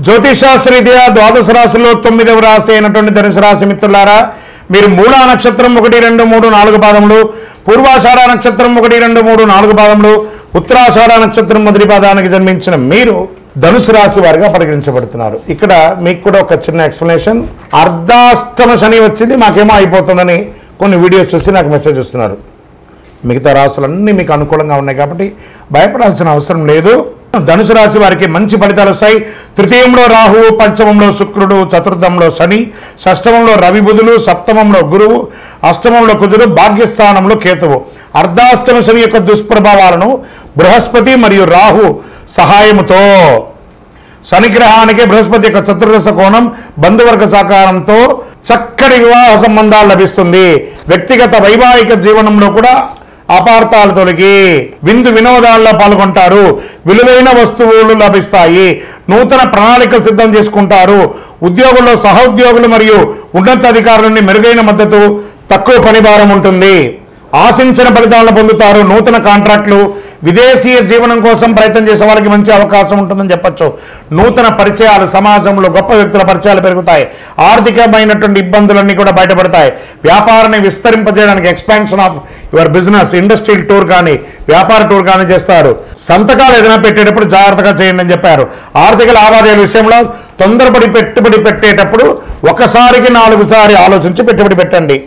జ్యోతిషాస్త్రరీత్యా ద్వాదశ రాశిలో 9వ రాశి అయినటువంటి ధనుసు రాశి మిత్రులారా, మీరు మూలా నక్షత్రం 1, 2, 3, 4 పాదములు, పూర్వాషాఢ నక్షత్రం 1, 2, 3, 4 పాదములు, ఉత్తరాషాఢ నక్షత్రం మొదటి పాదానికి జన్మించిన మీరు ధనుసు రాశి వారిగా పరిగణించబడుతున్నారు. ఇక్కడ మీకు కూడా ఒక చిన్న ఎక్స్ప్లెనేషన్. అర్ధాష్టమ శని వచ్చింది, మాకేమో అయిపోతుందని కొన్ని వీడియోస్ చూసి నాకు మెసేజ్ వస్తున్నారు. మిగతా రాశులన్నీ మీకు అనుకూలంగా ఉన్నాయి కాబట్టి భయపడాల్సిన అవసరం లేదు. ధనుసు రాశి వారికి మంచి ఫలితాలు వస్తాయి. తృతీయంలో రాహువు, పంచమంలో శుక్రుడు, చతుర్థంలో శని, షష్టమంలో రవి బుధులు, సప్తమంలో గురువు, అష్టమంలో కుజుడు, భాగ్యస్థానంలో కేతువు. అర్ధాష్టమ శని యొక్క దుష్ప్రభావాలను బృహస్పతి మరియు రాహు సహాయముతో, శనిగ్రహానికి బృహస్పతి యొక్క చతుర్దశ కోణం, బంధువర్గ సహకారంతో చక్కటి వివాహ సంబంధాలు లభిస్తుంది. వ్యక్తిగత వైవాహిక జీవనంలో కూడా అపార్థాలు తొలగి విందు వినోదాల్లో పాల్గొంటారు. విలువైన వస్తువులు లభిస్తాయి. నూతన ప్రణాళికలు సిద్ధం చేసుకుంటారు. ఉద్యోగుల్లో సహోద్యోగులు మరియు ఉన్నతాధికారుల నుండి మెరుగైన మద్దతు, తక్కువ పనిభారం ఉంటుంది. ఆశించిన ఫలితాలను పొందుతారు. నూతన కాంట్రాక్టులు, విదేశీయ జీవనం కోసం ప్రయత్నం చేసే వాళ్ళకి మంచి అవకాశం ఉంటుందని చెప్పచ్చు. నూతన పరిచయాలు, సమాజంలో గొప్ప వ్యక్తుల పరిచయాలు పెరుగుతాయి. ఆర్థికమైనటువంటి ఇబ్బందులన్నీ కూడా బయటపడతాయి. వ్యాపారాన్ని విస్తరింపజేయడానికి expansion of your business, industrial tour కానీ వ్యాపార టూర్ కానీ చేస్తారు. సంతకాలు ఏదైనా పెట్టేటప్పుడు జాగ్రత్తగా చేయండి అని చెప్పారు. ఆర్థిక లావాదేవీల విషయంలో తొందరపడి పెట్టుబడి పెట్టేటప్పుడు ఒకసారికి 4 సార్లు ఆలోచించి పెట్టుబడి పెట్టండి.